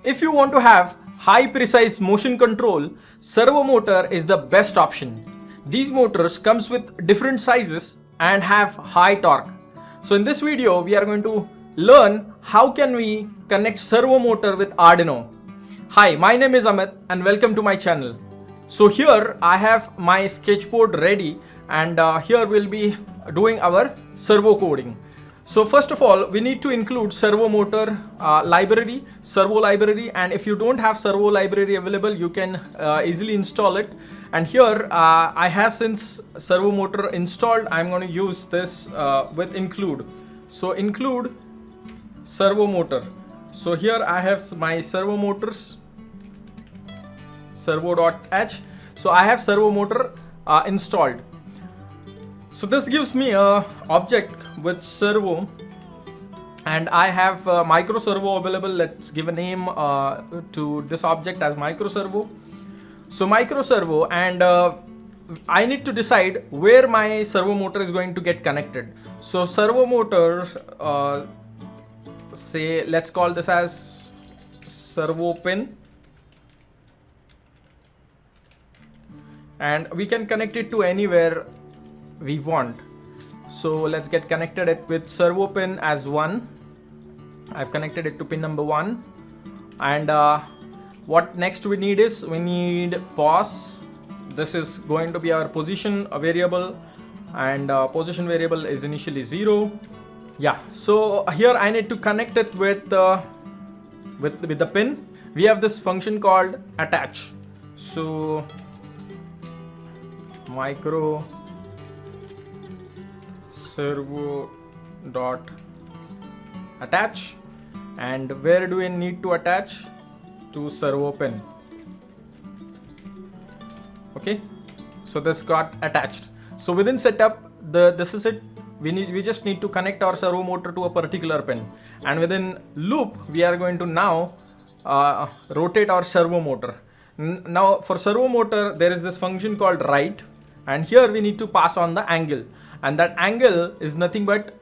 If you want to have high precise motion control, servo motor is the best option. These motors comes with different sizes and have high torque. So in this video we are going to learn how can we connect servo motor with Arduino. Hi, my name is Amit and welcome to my channel. So here I have my sketchboard ready and here we'll be doing our servo coding. So first of all, we need to include servo motor library, servo library, and if you don't have servo library available, you can easily install it. And here I have, since servo motor installed, I'm going to use this with include. So include servo motor. So here I have my servo motors, servo.h. So I have servo motor installed. So this gives me a object with servo, and I have micro servo available. Let's give a name to this object as micro servo. So micro servo, and I need to decide where my servo motor is going to get connected. So servo motor, say let's call this as servo pin, and we can connect it to anywhere we want. So let's get connected it with servo pin as 1. I've connected it to pin number 1, and what next we need is we need pos. This is going to be our position variable, and position variable is initially 0. Yeah, so here I need to connect it with the pin. We have this function called attach. So micro servo dot attach, and where do we need to attach? To servo pin. Okay, so this got attached. So within setup, this is it. We just need to connect our servo motor to a particular pin, and within loop we are going to now rotate our servo motor. Now for servo motor there is this function called right, and here we need to pass on the angle, and that angle is nothing but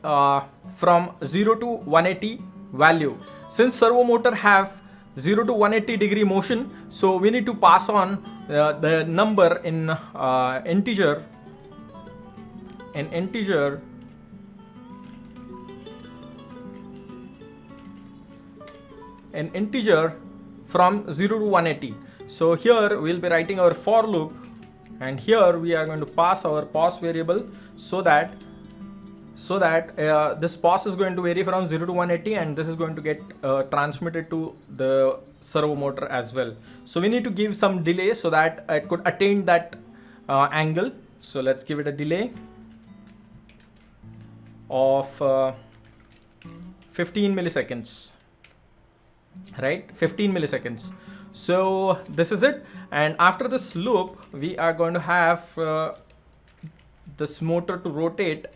from 0 to 180 value. Since servo motor have 0 to 180 degree motion, so we need to pass on the number in integer from 0 to 180. So here we'll be writing our for loop, and here we are going to pass our pos variable so that this pos is going to vary from 0 to 180, and this is going to get transmitted to the servo motor as well. So we need to give some delay so that it could attain that angle. So let's give it a delay of 15 milliseconds, right? 15 milliseconds. So this is it, and after this loop we are going to have this motor to rotate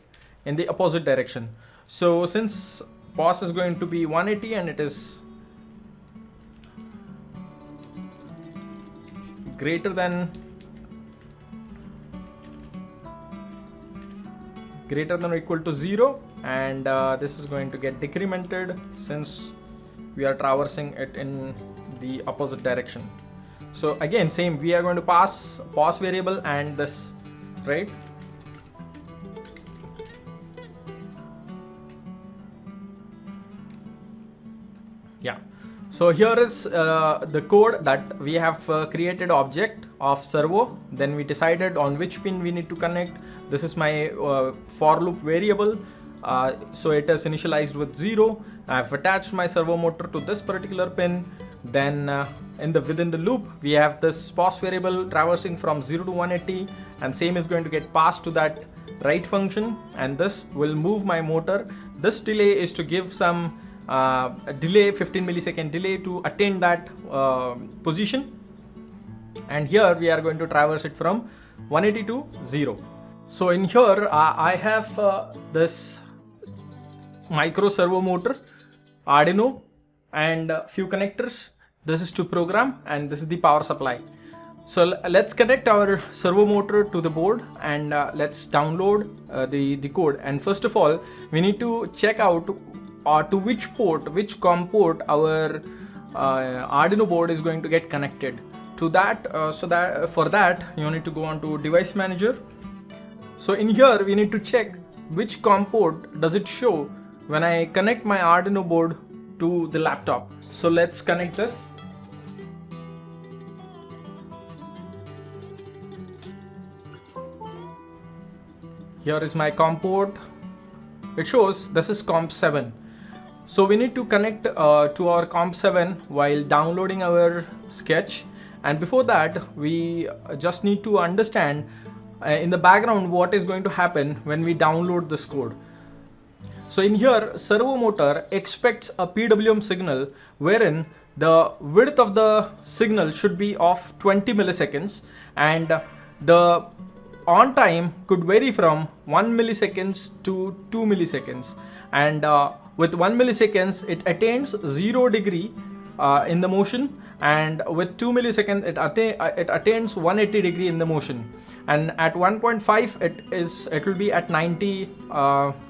in the opposite direction. So since pos is going to be 180 and it is greater than or equal to 0, and this is going to get decremented since we are traversing it in the opposite direction. So again, same, we are going to pass pos variable and this, right? Yeah, so here is the code that we have created object of servo. Then we decided on which pin we need to connect. This is my for loop variable. So it is initialized with 0. I've attached my servo motor to this particular pin. Then within the loop we have this pos variable traversing from 0 to 180, and same is going to get passed to that right function, and this will move my motor. This delay is to give some delay, 15 millisecond delay to attain that position, and here we are going to traverse it from 180 to 0. So in here I have this micro servo motor, Arduino, and few connectors. This is to program, and this is the power supply. So let's connect our servo motor to the board, and let's download the code. And first of all, we need to check out to which port, which COM port our Arduino board is going to get connected to that. For that you need to go on to device manager. So in here we need to check which COM port does it show when I connect my Arduino board to the laptop. So let's connect this. Here is my COM port. It shows this is COM 7. So we need to connect to our COM 7 while downloading our sketch, and before that we just need to understand in the background what is going to happen when we download this code. So in here, servo motor expects a PWM signal wherein the width of the signal should be of 20 milliseconds and the on time could vary from 1 milliseconds to 2 milliseconds, and with 1 milliseconds it attains 0 degree in the motion, and with 2 milliseconds it attains 180 degree in the motion, and at 1.5 it will be at 90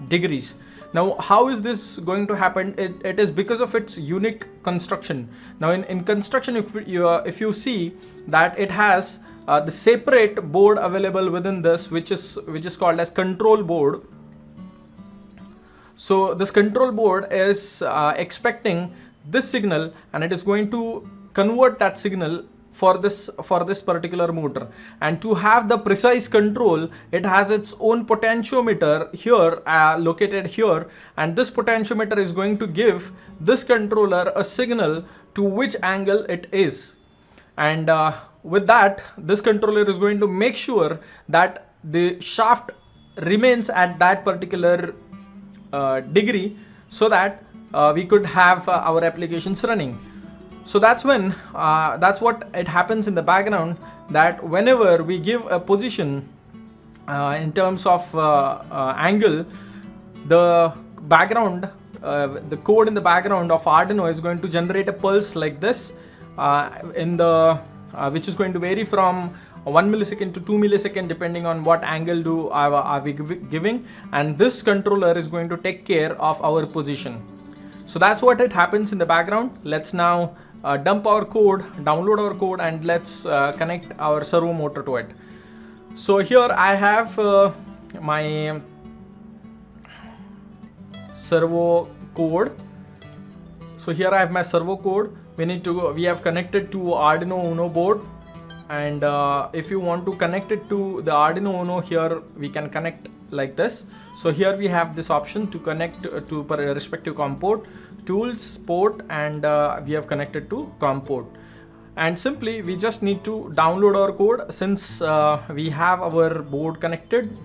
degrees. Now how is this going to happen? It is because of its unique construction. Now in construction, if you see that it has the separate board available within this, which is called as control board. So this control board is expecting this signal, and it is going to convert that signal for this particular motor. And to have the precise control, it has its own potentiometer here located here, and this potentiometer is going to give this controller a signal to which angle it is. And with that, this controller is going to make sure that the shaft remains at that particular degree, so that we could have our applications running. So that's what it happens in the background, that whenever we give a position in terms of angle, the background, the code in the background of Arduino is going to generate a pulse like this which is going to vary from 1 millisecond to 2 millisecond depending on what angle are we giving, and this controller is going to take care of our position. So that's what it happens in the background. Let's now dump our code, download our code, and let's connect our servo motor to it. So here I have my servo code. So here I have my servo code. We have connected to Arduino Uno board, and if you want to connect it to the Arduino Uno, here we can connect like this. So here we have this option to connect to respective COM port, tools, port, and we have connected to COM port. And simply we just need to download our code. Since we have our board connected,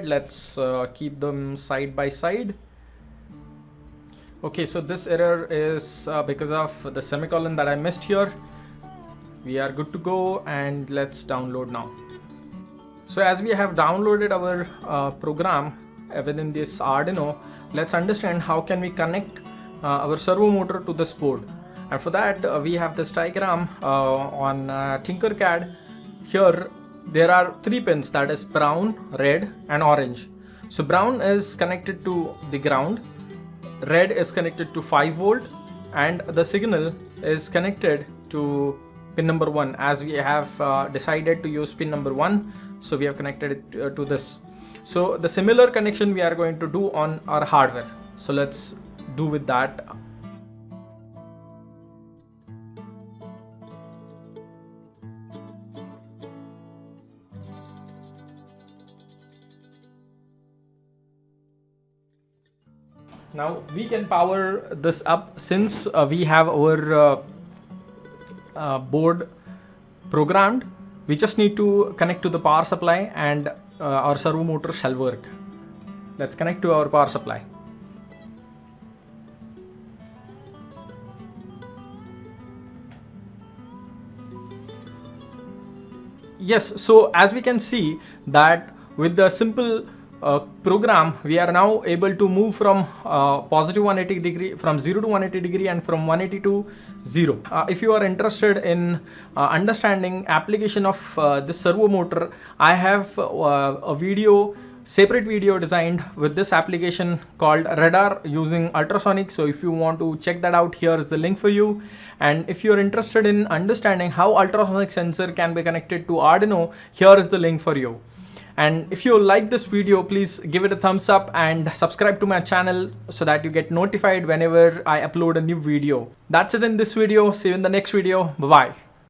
let's keep them side by side. Okay, so this error is because of the semicolon that I missed here. We are good to go, and let's download now. So as we have downloaded our program within this Arduino, let's understand how can we connect our servo motor to this board. And for that we have this diagram on Tinkercad. Here there are 3 pins, that is brown, red, and orange. So brown is connected to the ground, red is connected to 5 volt, and the signal is connected to pin number 1. As we have decided to use pin number 1, so we have connected it to this. So the similar connection we are going to do on our hardware. So let's do with that. Now we can power this up. Since we have our board programmed, we just need to connect to the power supply, and our servo motor shall work. Let's connect to our power supply. Yes, so as we can see that with the simple program, we are now able to move from positive 180 degree, from 0 to 180 degree, and from 180 to 0. If you are interested in understanding application of this servo motor, I have a video separate video designed with this application called radar using ultrasonic. So if you want to check that out, here is the link for you. And if you're interested in understanding how ultrasonic sensor can be connected to Arduino, here is the link for you. And if you like this video, please give it a thumbs up and subscribe to my channel so that you get notified whenever I upload a new video. That's it in this video. See you in the next video. Bye bye.